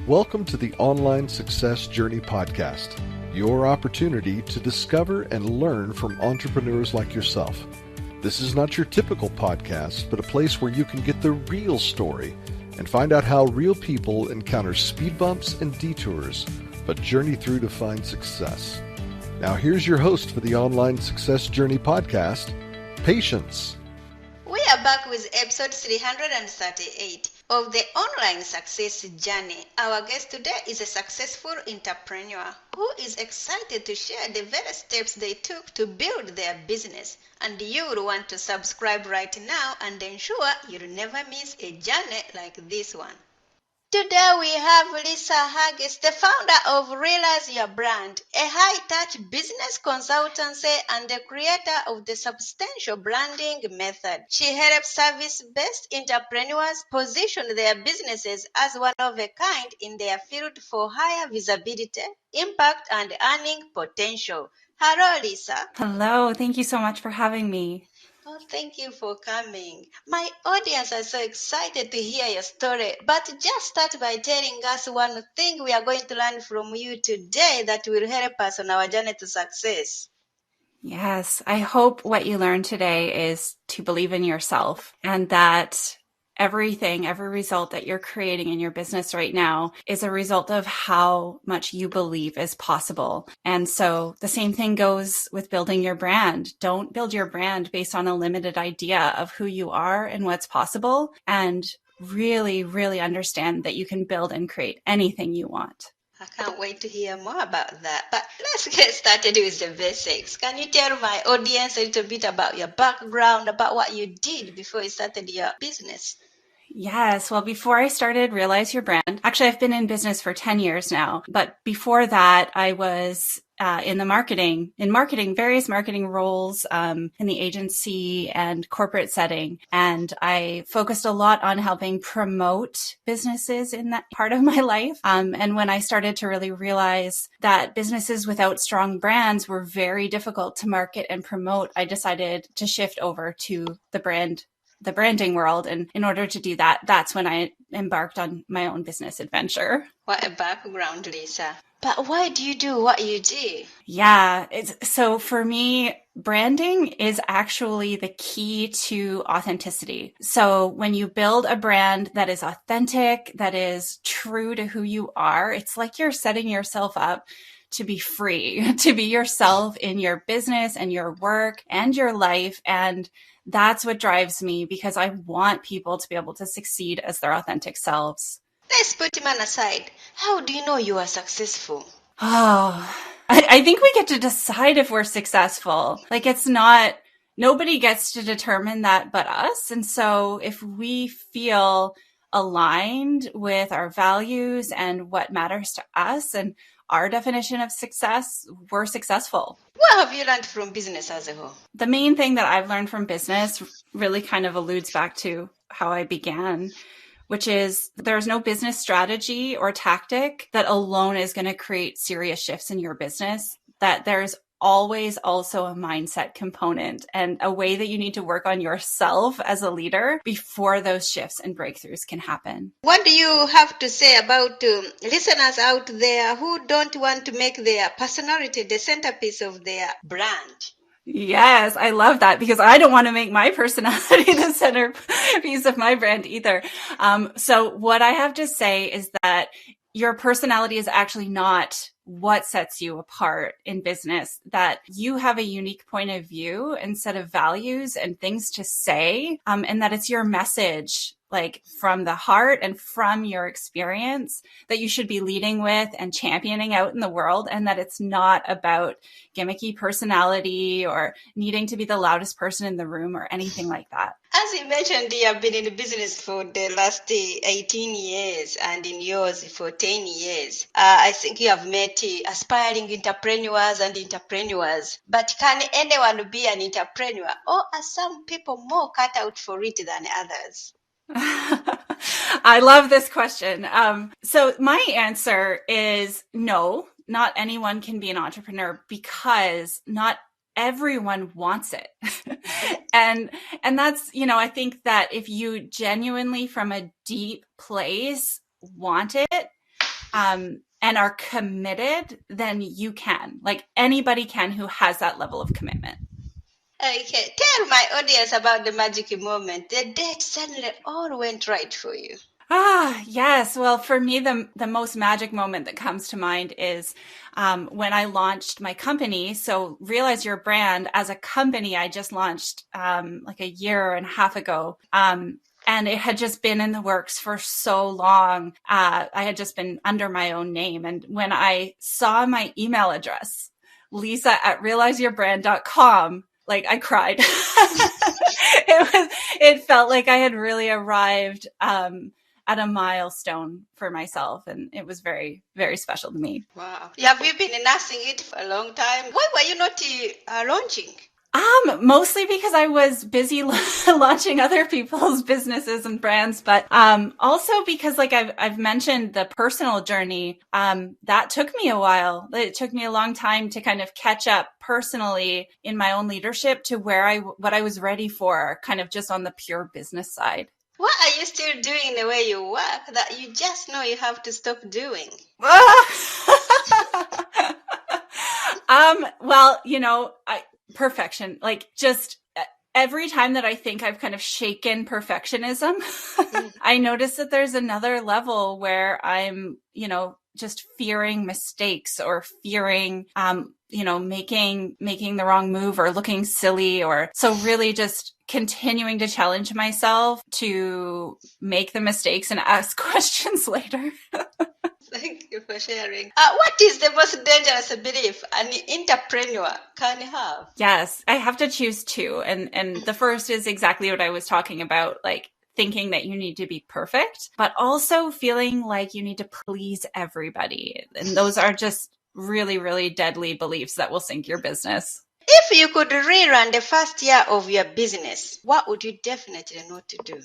Welcome to the Online Success Journey Podcast, your opportunity to discover and learn from entrepreneurs like yourself. This is not your typical podcast, but a place where you can get the real story and find out how real people encounter speed bumps and detours, but journey through to find success. Now here's your host for the Online Success Journey Podcast, Patience. We are back with episode 338 of the Online Success Journey. Our guest today is a successful entrepreneur who is excited to share the various steps they took to build their business. And you will want to subscribe right now and ensure you'll never miss a journey like this one. Today we have Lisa Haggis, the founder of Realize Your Brand, a high-touch business consultancy and the creator of the Substantial Branding Method. She helps service-based entrepreneurs position their businesses as one of a kind in their field for higher visibility, impact, and earning potential. Hello, Lisa. Hello. Thank you so much for having me. Oh, thank you for coming. My audience are so excited to hear your story, but just start by telling us one thing we are going to learn from you today that will help us on our journey to success. Yes, I hope what you learned today is to believe in yourself and that every result that you're creating in your business right now is a result of how much you believe is possible. And so the same thing goes with building your brand. Don't build your brand based on a limited idea of who you are and what's possible, and really, really understand that you can build and create anything you want. I can't wait to hear more about that. But let's get started with the basics. Can you tell my audience a little bit about your background, about what you did before you started your business? Yes. Well, before I started Realize Your Brand, actually, I've been in business for 10 years now. But before that, I was in various marketing roles in the agency and corporate setting. And I focused a lot on helping promote businesses in that part of my life. And when I started to really realize that businesses without strong brands were very difficult to market and promote, I decided to shift over to the branding world. And in order to do that, that's when I embarked on my own business adventure. What a background, Lisa. But why do you do what you do? Yeah. So for me, branding is actually the key to authenticity. So when you build a brand that is authentic, that is true to who you are, it's like you're setting yourself up to be free, to be yourself in your business and your work and your life. And that's what drives me, because I want people to be able to succeed as their authentic selves. Let's put man aside. How do you know you are successful? Oh, I think we get to decide if we're successful. Like, nobody gets to determine that but us. And so if we feel aligned with our values and what matters to us and our definition of success, we're successful. What have you learned from business as a whole? The main thing that I've learned from business really kind of alludes back to how I began, which is there's no business strategy or tactic that alone is going to create serious shifts in your business, that there's always also a mindset component and a way that you need to work on yourself as a leader before those shifts and breakthroughs can happen. What do you have to say about listeners out there who don't want to make their personality the centerpiece of their brand? Yes, I love that, because I don't want to make my personality the centerpiece of my brand either. So what I have to say is that your personality is actually not what sets you apart in business, that you have a unique point of view and set of values and things to say, and that it's your message, like from the heart and from your experience, that you should be leading with and championing out in the world, and that it's not about gimmicky personality or needing to be the loudest person in the room or anything like that. As you mentioned, you have been in the business for the last 18 years and in yours for 10 years. I think you have met aspiring entrepreneurs and entrepreneurs. But can anyone be an entrepreneur, or are some people more cut out for it than others? I love this question. So my answer is no, not anyone can be an entrepreneur, because not everyone wants it. and that's, I think that if you genuinely from a deep place want it, and are committed, then you can. Like anybody can who has that level of commitment. Okay, tell my audience about the magic moment. The date suddenly all went right for you. Yes. Well, for me, the most magic moment that comes to mind is when I launched my company. So Realize Your Brand as a company, I just launched like a year and a half ago. And it had just been in the works for so long. I had just been under my own name. And when I saw my email address, lisa@realizeyourbrand.com, like I cried. It felt like I had really arrived at a milestone for myself. And it was very, very special to me. Wow. Have you been nursing it for a long time? Why were you not launching? Mostly because I was busy launching other people's businesses and brands, but also because, like I've mentioned, the personal journey that took me a while. It took me a long time to kind of catch up personally in my own leadership to what I was ready for, kind of just on the pure business side. What are you still doing the way you work that you just know you have to stop doing? Well, perfection, like just every time that I think I've kind of shaken perfectionism, I notice that there's another level where I'm, just fearing mistakes or fearing, making the wrong move or looking silly, or so really just continuing to challenge myself to make the mistakes and ask questions later. Thank you for sharing. What is the most dangerous belief an entrepreneur can have? Yes, I have to choose two. And the first is exactly what I was talking about, like thinking that you need to be perfect, but also feeling like you need to please everybody. And those are just really, really deadly beliefs that will sink your business. If you could rerun the first year of your business, what would you definitely not to do?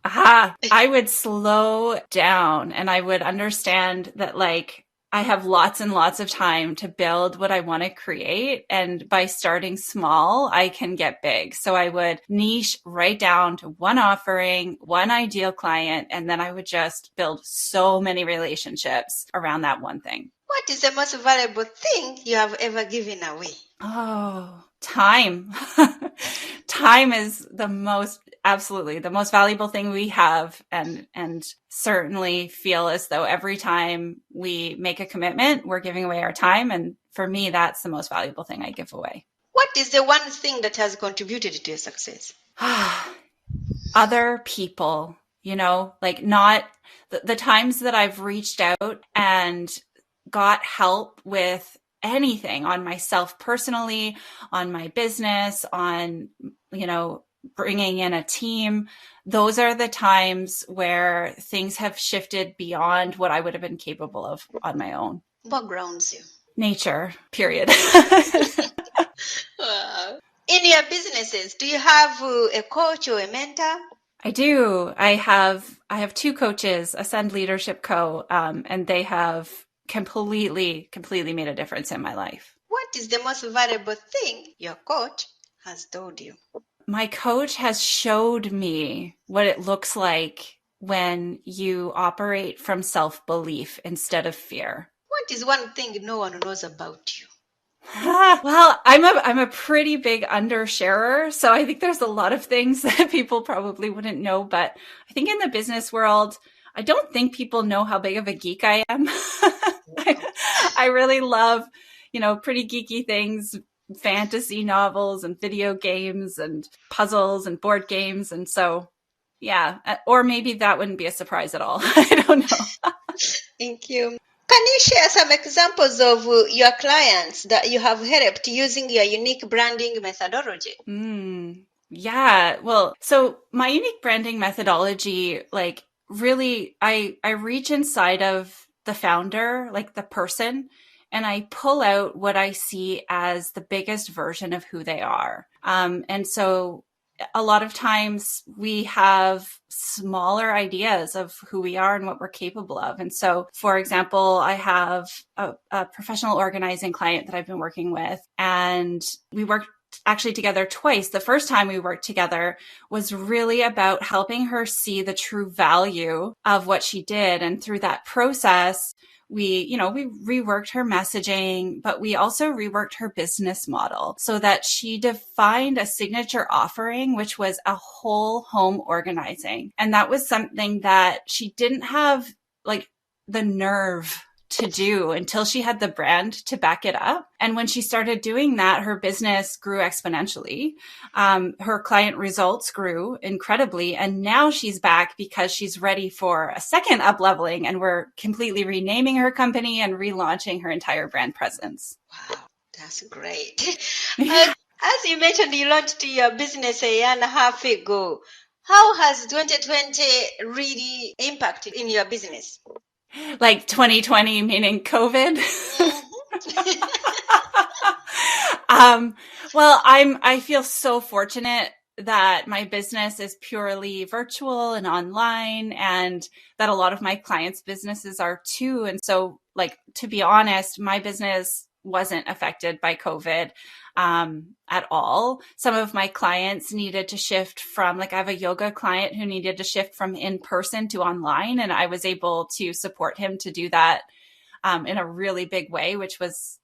I would slow down and I would understand that, like, I have lots and lots of time to build what I want to create. And by starting small, I can get big. So I would niche right down to one offering, one ideal client, and then I would just build so many relationships around that one thing. What is the most valuable thing you have ever given away? Oh, time. Time is absolutely the most valuable thing we have, and certainly feel as though every time we make a commitment, we're giving away our time. And for me, that's the most valuable thing I give away. What is the one thing that has contributed to your success? Other people, like not the times that I've reached out and got help with anything on myself personally, on my business, on, bringing in a team. Those are the times where things have shifted beyond what I would have been capable of on my own. What grounds you? Nature, period. In your businesses, do you have a coach or a mentor? I do. I have two coaches, Ascend Leadership Co., and they have completely made a difference in my life. What is the most valuable thing your coach has told you? My coach has showed me what it looks like when you operate from self-belief instead of fear. What is one thing no one knows about you? Well, I'm a pretty big undersharer, so I think there's a lot of things that people probably wouldn't know. But I think in the business world, I don't think people know how big of a geek I am. I really love, pretty geeky things, fantasy novels and video games and puzzles and board games. And so, yeah, or maybe that wouldn't be a surprise at all. I don't know. Thank you. Can you share some examples of your clients that you have helped using your unique branding methodology? Yeah. Well, so my unique branding methodology, like really, I reach inside of the founder, like the person, and I pull out what I see as the biggest version of who they are. And so a lot of times we have smaller ideas of who we are and what we're capable of. And so, for example, I have a professional organizing client that I've been working with, and we worked actually together twice. The first time we worked together was really about helping her see the true value of what she did. And through that process, we reworked her messaging, but we also reworked her business model so that she defined a signature offering, which was a whole home organizing. And that was something that she didn't have like the nerve to do until she had the brand to back it up. And when she started doing that, her business grew exponentially. Her client results grew incredibly. And now she's back because she's ready for a second up leveling, and we're completely renaming her company and relaunching her entire brand presence. Wow, that's great. As you mentioned, you launched your business a year and a half ago. How has 2020 really impacted in your business? Like 2020, meaning COVID. Well, I feel so fortunate that my business is purely virtual and online, and that a lot of my clients' businesses are too. And so, like, to be honest, my business wasn't affected by COVID at all. Some of my clients needed to shift from, like, I have a yoga client who needed to shift from in person to online, and I was able to support him to do that in a really big way, which was,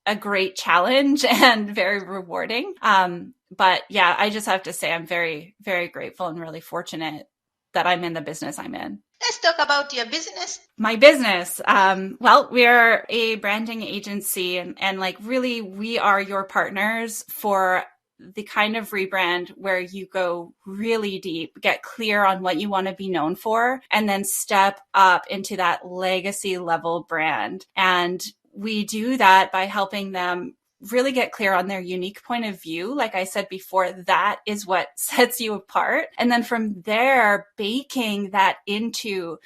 a great challenge and very rewarding. But yeah, I just have to say I'm very, very grateful and really fortunate that I'm in the business I'm in. Let's talk about your business. My business. Well, we're a branding agency, and like really we are your partners for the kind of rebrand where you go really deep, get clear on what you want to be known for, and then step up into that legacy level brand. And we do that by helping them really get clear on their unique point of view. Like I said before, that is what sets you apart. And then from there, baking that into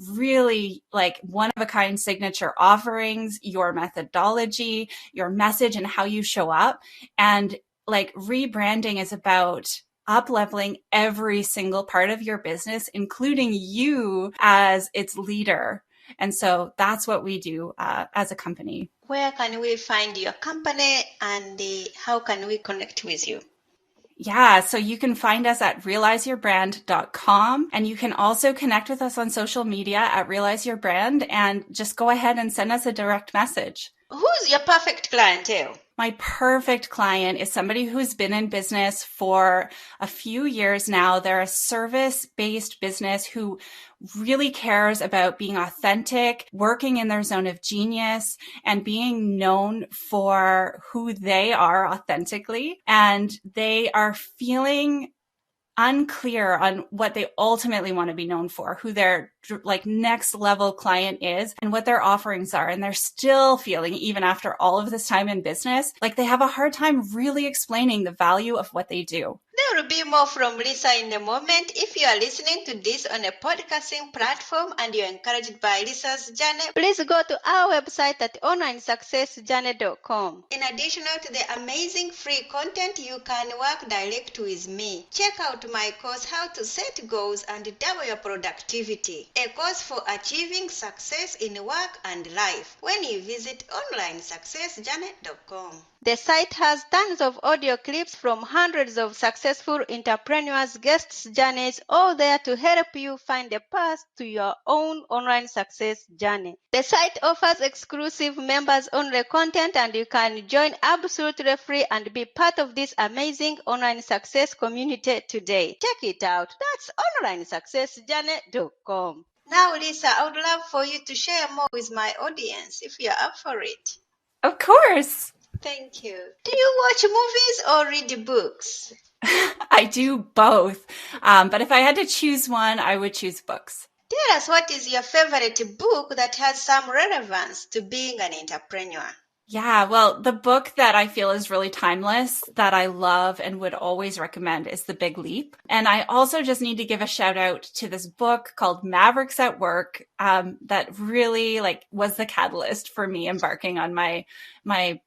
really like one of a kind signature offerings, your methodology, your message, and how you show up. And like rebranding is about up-leveling every single part of your business, including you as its leader. And so that's what we do as a company. Where can we find your company, and how can we connect with you? Yeah, so you can find us at realizeyourbrand.com, and you can also connect with us on social media at Realize Your Brand, and just go ahead and send us a direct message. Who's your perfect clientele? My perfect client is somebody who's been in business for a few years now. They're a service-based business who really cares about being authentic, working in their zone of genius, and being known for who they are authentically. And they are feeling unclear on what they ultimately want to be known for, who their like next level client is, and what their offerings are. And they're still feeling, even after all of this time in business, like they have a hard time really explaining the value of what they do. There will be more from Lisa in a moment. If you are listening to this on a podcasting platform and you're encouraged by Lisa's journey, please go to our website at onlinesuccessjourney.com. In addition to the amazing free content, you can work direct with me. Check out my course, How to Set Goals and Double Your Productivity, a course for achieving success in work and life, when you visit onlinesuccessjourney.com. The site has tons of audio clips from hundreds of successful entrepreneurs' guests' journeys, all there to help you find a path to your own online success journey. The site offers exclusive members-only content, and you can join absolutely free and be part of this amazing online success community today. Check it out. That's onlinesuccessjourney.com. Now, Lisa, I would love for you to share more with my audience if you're up for it. Of course. Thank you. Do you watch movies or read books? I do both. But if I had to choose one, I would choose books. Tell us, what is your favorite book that has some relevance to being an entrepreneur? Yeah, well, the book that I feel is really timeless, that I love and would always recommend, is The Big Leap. And I also just need to give a shout out to this book called Mavericks at Work that really was the catalyst for me embarking on my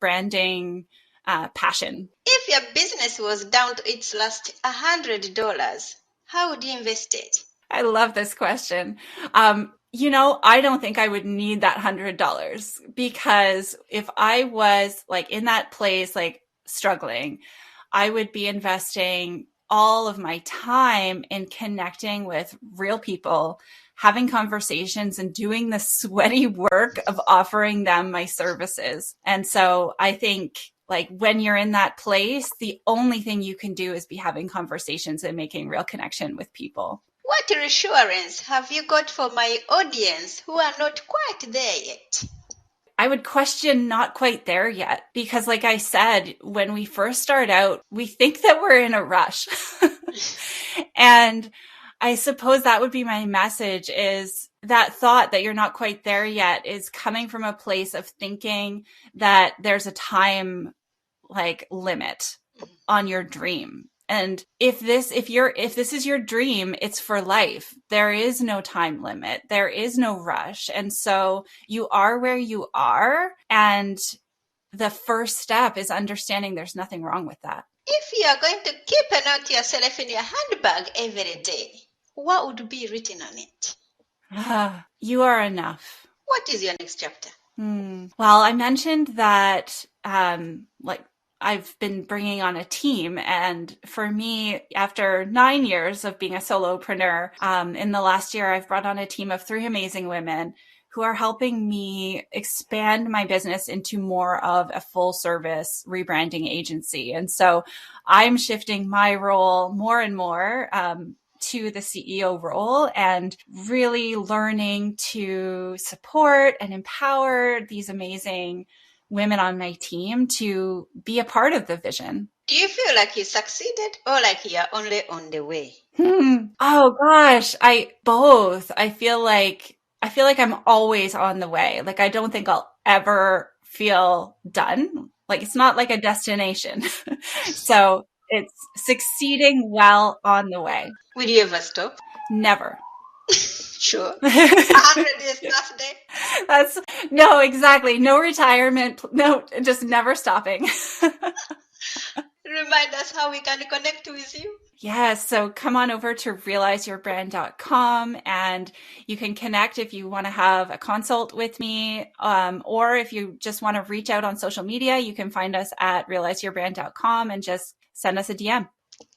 branding passion. If your business was down to its last $100, how would you invest it? I love this question. I don't think I would need that $100, because if I was in that place, struggling, I would be investing all of my time in connecting with real people, having conversations, and doing the sweaty work of offering them my services. And so I think like when you're in that place, the only thing you can do is be having conversations and making real connection with people. What reassurance have you got for my audience who are not quite there yet? I would question not quite there yet, because like I said, when we first start out, we think that we're in a rush. And I suppose that would be my message, is that thought that you're not quite there yet is coming from a place of thinking that there's a time like limit on your dream. And if this is your dream, it's for life. There is no time limit. There is no rush. And so you are where you are. And the first step is understanding there's nothing wrong with that. If you are going to keep a note yourself in your handbag every day, what would be written on it? You are enough. What is your next chapter? Well, I mentioned that I've been bringing on a team. And for me, after 9 years of being a solopreneur, in the last year, I've brought on a team of 3 amazing women who are helping me expand my business into more of a full service rebranding agency. And so I'm shifting my role more and more to the CEO role and really learning to support and empower these amazing women on my team to be a part of the vision. Do you feel like you succeeded or like you're only on the way? Oh gosh, both. I feel like I'm always on the way. Like I don't think I'll ever feel done. Like it's not like a destination. So it's succeeding well on the way. Will you ever stop? Never. Sure. 100 years last day. No, exactly. No retirement. No, just never stopping. Remind us how we can connect with you. Yes. So come on over to realizeyourbrand.com and you can connect if you want to have a consult with me. Or if you just want to reach out on social media, you can find us at realizeyourbrand.com and just send us a DM.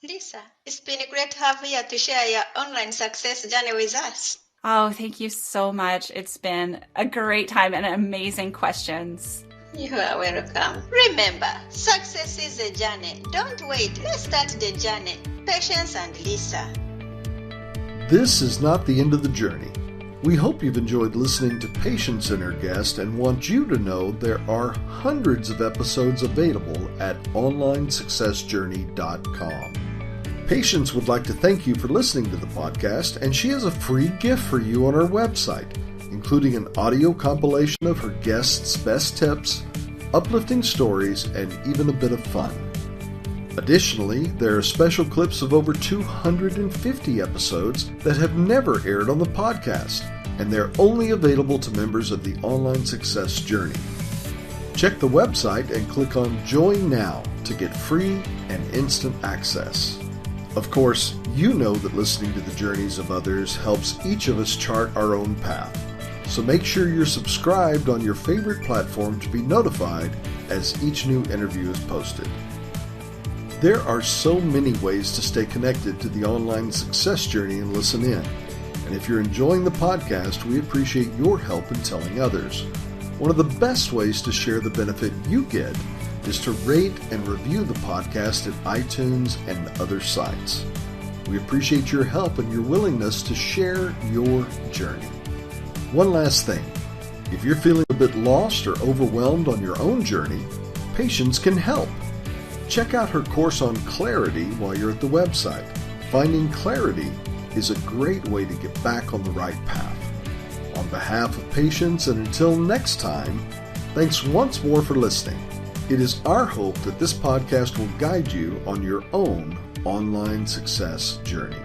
Lisa, it's been great to have you to share your online success journey with us. Oh, thank you so much. It's been a great time and amazing questions. You are welcome. Remember, success is a journey. Don't wait. Let's start the journey. Patience and Lisa. This is not the end of the journey. We hope you've enjoyed listening to Patience and her guest and want you to know there are hundreds of episodes available at onlinesuccessjourney.com. Patience would like to thank you for listening to the podcast, and she has a free gift for you on our website, including an audio compilation of her guests' best tips, uplifting stories, and even a bit of fun. Additionally, there are special clips of over 250 episodes that have never aired on the podcast, and they're only available to members of the Online Success Journey. Check the website and click on Join Now to get free and instant access. Of course, you know that listening to the journeys of others helps each of us chart our own path. So make sure you're subscribed on your favorite platform to be notified as each new interview is posted. There are so many ways to stay connected to the Online Success Journey and listen in. And if you're enjoying the podcast, we appreciate your help in telling others. One of the best ways to share the benefit you get is to rate and review the podcast at iTunes and other sites. We appreciate your help and your willingness to share your journey. One last thing. If you're feeling a bit lost or overwhelmed on your own journey, Patience can help. Check out her course on clarity while you're at the website. Finding clarity is a great way to get back on the right path. On behalf of Patience, and until next time, thanks once more for listening. It is our hope that this podcast will guide you on your own online success journey.